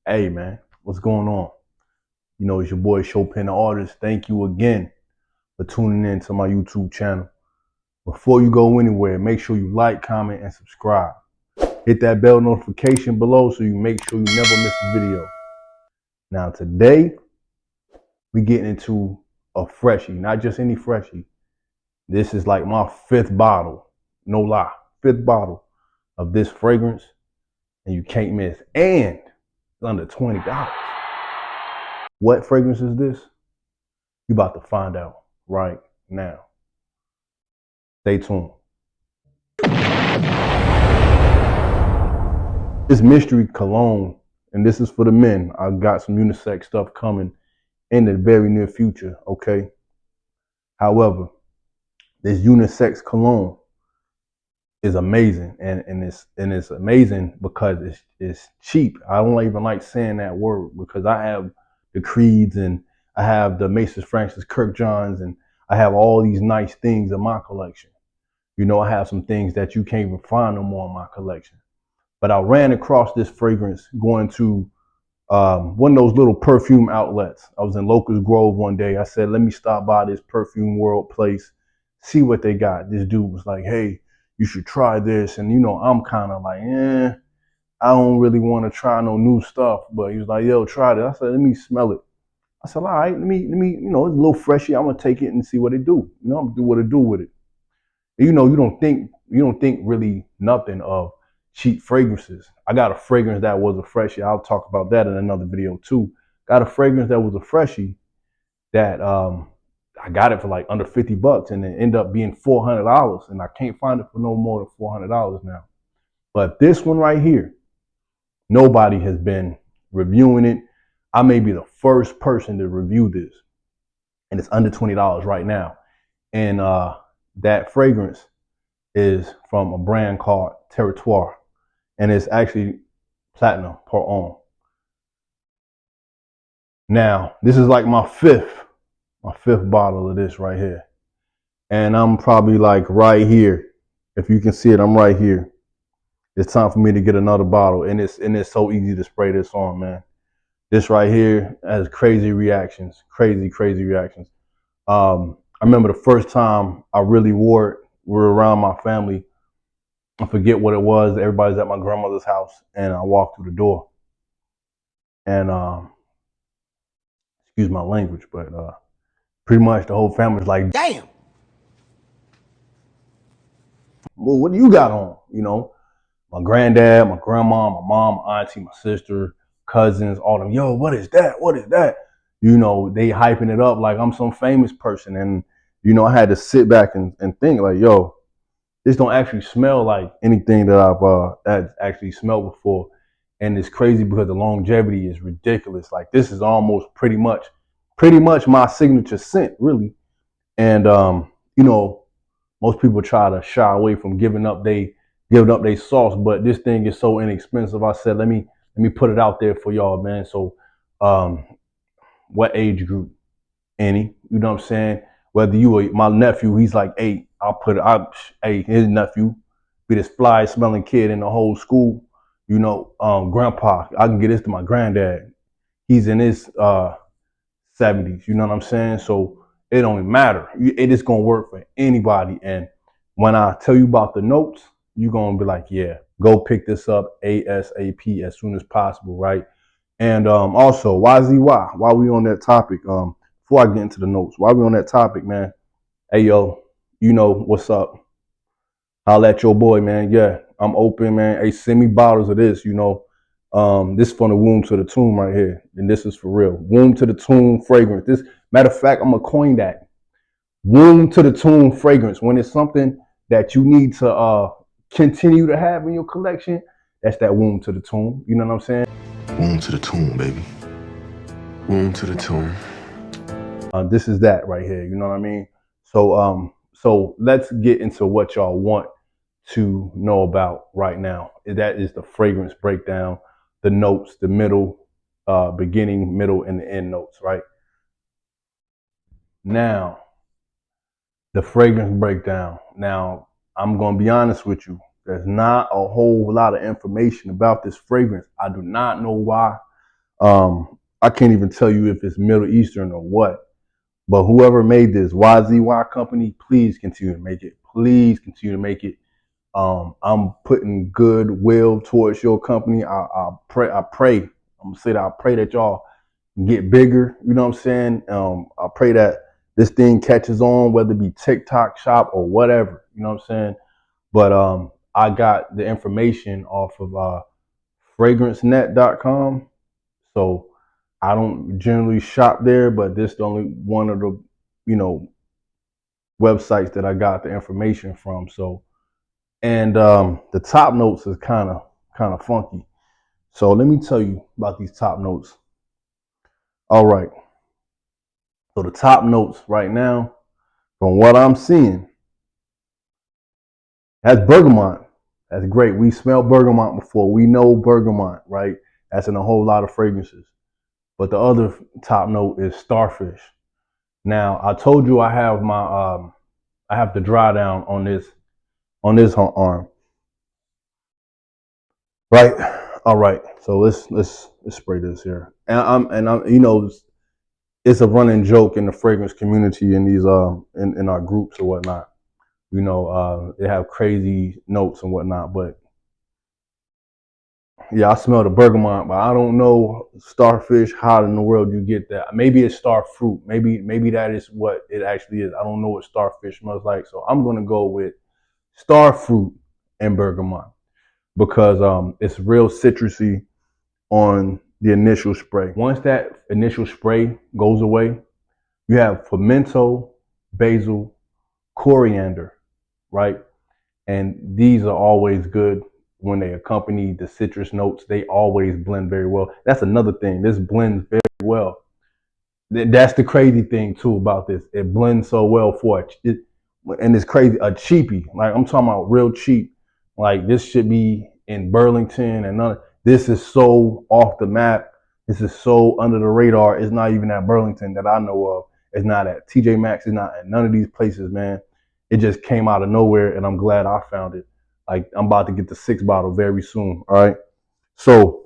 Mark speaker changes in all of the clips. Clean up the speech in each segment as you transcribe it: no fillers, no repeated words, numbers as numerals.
Speaker 1: Hey man, what's going on? You know, it's your boy Chopin the Artist. Thank you again for tuning in to my YouTube channel. Before you go anywhere, make sure you like, comment, and subscribe. Hit that bell notification below so you make sure you never miss a video. Now today, we getting into a freshie, not just any freshie. This is like my fifth bottle, no lie, fifth bottle of this fragrance, and you can't miss. And it's under $20. What fragrance is this? You about to find out right now. Stay tuned. It's Mystery Cologne, and this is for the men. I got some unisex stuff coming in the very near future, okay? However, this unisex cologne is amazing, and it's amazing because it's cheap. I don't even like saying that word because I have the Creeds and I have the Mason Francis Kirkjohns and I have all these nice things in my collection. You know, I have some things that you can't even find no more in my collection. But I ran across this fragrance going to one of those little perfume outlets. I was in Locust Grove one day. I said, let me stop by this Perfume World place, see what they got. This dude was like, hey, you should try this. And, you know, I'm kind of like, I don't really want to try no new stuff. But he was like, yo, try it. I said, let me smell it. I said, all right, let me, you know, it's a little freshy. I'm going to take it and see what it do. You know, I'm going to do what it do with it. You know, you don't think really nothing of cheap fragrances. I got a fragrance that was a freshie. I'll talk about that in another video too. Got a fragrance that was a freshie that I got it for like under $50 and it ended up being $400 and I can't find it for no more than $400 now. But this one right here, nobody has been reviewing it. I may be the first person to review this, and it's under $20 right now. And that fragrance is from a brand called TERRITOIRE, and it's actually platinum per ohm. Now, this is like my fifth bottle of this right here. And I'm probably like right here. If you can see it, I'm right here. It's time for me to get another bottle. And it's so easy to spray this on, man. This right here has crazy reactions, crazy reactions. I remember the first time I really wore it, we were around my family. I forget what it was. Everybody's at my grandmother's house, and I walked through the door. And excuse my language, but pretty much the whole family's like, "Damn, well, what do you got on?" You know, my granddad, my grandma, my mom, my auntie, my sister, cousins, all them. Yo, what is that? What is that? You know, they hyping it up like I'm some famous person, and you know, I had to sit back and think like, yo, this don't actually smell like anything that I've actually smelled before. And it's crazy because the longevity is ridiculous. Like this is almost pretty much my signature scent, really. And you know, most people try to shy away from giving up they sauce, but this thing is so inexpensive. I said, let me put it out there for y'all, man. So what age group? Any, you know what I'm saying? Whether you or my nephew, he's like 8, hey, his nephew, be this fly smelling kid in the whole school, you know, grandpa, I can get this to my granddad. He's in his 70s, you know what I'm saying? So it don't even matter. It is gonna work for anybody. And when I tell you about the notes, you're gonna be like, yeah, go pick this up ASAP as soon as possible, right? And also, YZY, while we on that topic, before I get into the notes, while we on that topic, man, hey, yo, you know what's up. I'll at your boy, man. Yeah, I'm open, man. Hey, send me bottles of this, you know. This is from the Womb to the Tomb right here. And this is for real. Womb to the Tomb fragrance. This, matter of fact, I'm going to coin that. Womb to the Tomb fragrance. When it's something that you need to continue to have in your collection, that's that Womb to the Tomb. You know what I'm saying?
Speaker 2: Womb to the tomb, baby. Womb to the tomb.
Speaker 1: This is that right here. You know what I mean? So, so let's get into what y'all want to know about right now. That is the fragrance breakdown, the notes, the middle, beginning, middle, and the end notes, right? Now, the fragrance breakdown. Now, I'm going to be honest with you. There's not a whole lot of information about this fragrance. I do not know why. I can't even tell you if it's Middle Eastern or what. But whoever made this YZY company, please continue to make it. Please continue to make it. I'm putting goodwill towards your company. I pray. I'm gonna say that I pray that y'all get bigger. You know what I'm saying? I pray that this thing catches on, whether it be TikTok shop or whatever. You know what I'm saying? But I got the information off of fragrancenet.com. So I don't generally shop there, but this is the only one of the, you know, websites that I got the information from. So, and the top notes is kind of funky. So let me tell you about these top notes. All right. So the top notes right now, from what I'm seeing, that's bergamot. That's great. We smelled bergamot before. We know bergamot, right? That's in a whole lot of fragrances. But the other top note is starfish. Now I told you I have my I have the dry down on this arm, right? All right. So let's spray this here, and I'm you know it's a running joke in the fragrance community in these in our groups or whatnot. You know, they have crazy notes and whatnot, but yeah, I smell the bergamot, but I don't know starfish. How in the world you get that? Maybe it's star fruit. Maybe that is what it actually is. I don't know what starfish smells like, so I'm gonna go with star fruit and bergamot because it's real citrusy on the initial spray. Once that initial spray goes away, you have pimento, basil, coriander, right? And these are always good when they accompany the citrus notes. They always blend very well. That's another thing. This blends very well. That's the crazy thing too about this. It blends so well for it, and it's crazy. A cheapie, like I'm talking about, real cheap. Like this should be in Burlington, and none. This is so off the map. This is so under the radar. It's not even at Burlington that I know of. It's not at TJ Maxx. It's not at none of these places, man. It just came out of nowhere, and I'm glad I found it. Like I'm about to get the 6 bottle very soon. All right. So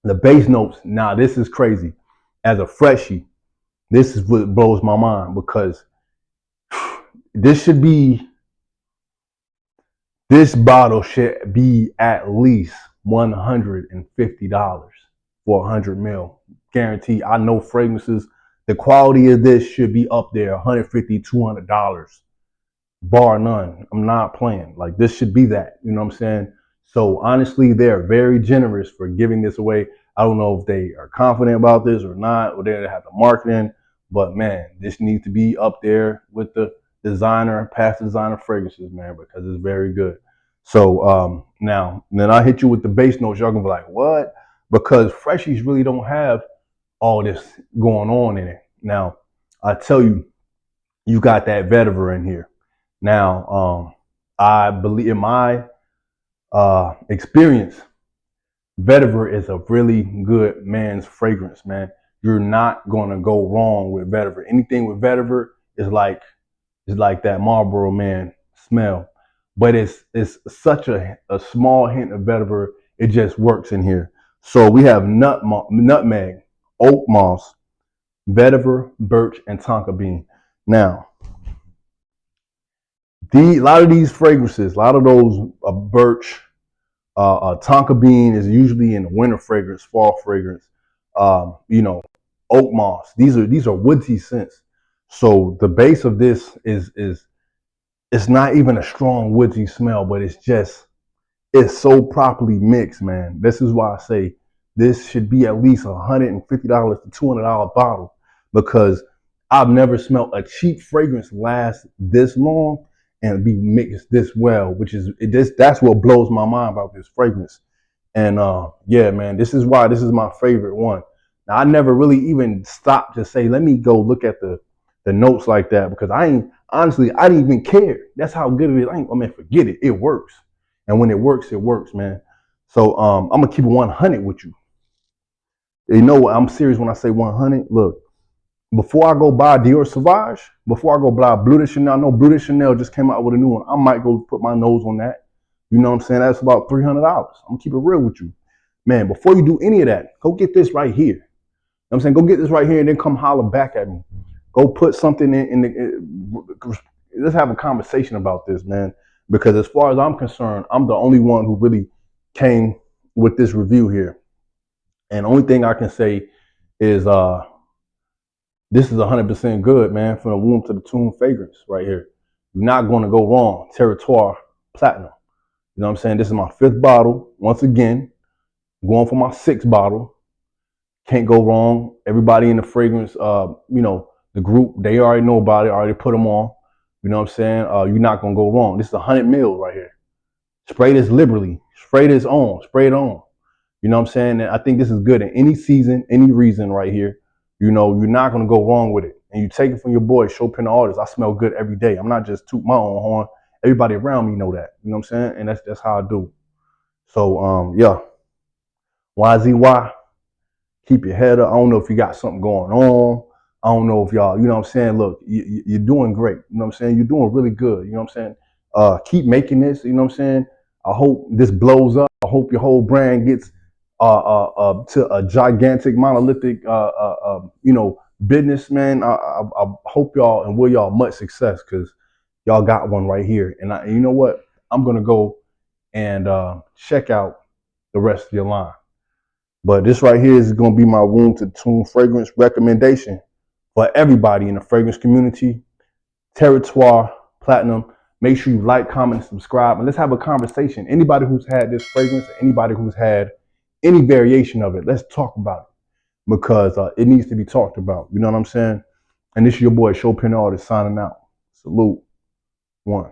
Speaker 1: the base notes. Now this is crazy. As a freshie, this is what blows my mind because this should be, this bottle should be at least $150 for 100 mil. Guaranteed. I know fragrances, the quality of this should be up there, $150, $200, bar none. I'm not playing. Like this should be that. You know what I'm saying? So honestly, they're very generous for giving this away. I don't know if they are confident about this or not, or they have the marketing, but man, this needs to be up there with the designer, past designer fragrances, man, because it's very good. So now, then I hit you with the base notes. Y'all gonna be like, what? Because freshies really don't have all this going on in it. Now, I tell you, you got that vetiver in here. Now, I believe in my experience, vetiver is a really good man's fragrance, man. You're not gonna go wrong with vetiver. Anything with vetiver is like that Marlboro Man smell, but it's such a small hint of vetiver. It just works in here. So we have nutmeg, oak moss, vetiver, birch, and tonka bean. Now, a lot of these fragrances, a lot of those birch, tonka bean is usually in the winter fragrance, fall fragrance. You know, oak moss. These are woodsy scents. So the base of this is it's not even a strong woodsy smell, but it's so properly mixed, man. This is why I say this should be at least $150 to $200 bottle because I've never smelled a cheap fragrance last this long and be mixed this well, which is that's what blows my mind about this fragrance. And yeah, man, this is why this is my favorite one. Now I never really even stopped to say, let me go look at the notes like that because I didn't even care. That's how good it is. I mean, forget it. It works. And when it works, man. So I'm gonna keep it 100 with you. You know what? I'm serious when I say 100. Look, before I go buy Dior Sauvage, before I go buy Bleu de Chanel, I know Bleu de Chanel just came out with a new one. I might go put my nose on that. You know what I'm saying? That's about $300. I'm gonna keep it real with you. Man, before you do any of that, go get this right here. You know what I'm saying? Go get this right here and then come holler back at me. Go put something let's have a conversation about this, man. Because as far as I'm concerned, I'm the only one who really came with this review here. And the only thing I can say is this is 100% good, man, from the womb to the tomb fragrance right here. You're not going to go wrong. TERRITOIRE Platinum. You know what I'm saying? This is my 5th bottle. Once again, going for my 6th bottle. Can't go wrong. Everybody in the fragrance, the group, they already know about it, already put them on. You know what I'm saying? You're not going to go wrong. This is 100 mil right here. Spray this liberally. Spray this on. Spray it on. You know what I'm saying? And I think this is good in any season, any reason right here. You know, you're not going to go wrong with it. And you take it from your boy, Chopin the artist. I smell good every day. I'm not just toot my own horn. Everybody around me know that. You know what I'm saying? And that's how I do. So, yeah. YZY, keep your head up. I don't know if you got something going on. I don't know if y'all, you know what I'm saying? Look, you're doing great. You know what I'm saying? You're doing really good. You know what I'm saying? Keep making this. You know what I'm saying? I hope this blows up. I hope your whole brand gets to a gigantic, monolithic, business, man. I hope y'all and will y'all much success because y'all got one right here. And you know what? I'm going to go and check out the rest of your line. But this right here is going to be my womb to tomb fragrance recommendation for everybody in the fragrance community. TERRITOIRE Platinum. Make sure you like, comment, and subscribe. And let's have a conversation. Anybody who's had this fragrance, anybody who's had any variation of it, let's talk about it. Because it needs to be talked about. You know what I'm saying? And this is your boy, Chopin the artist, signing out. Salute. 1.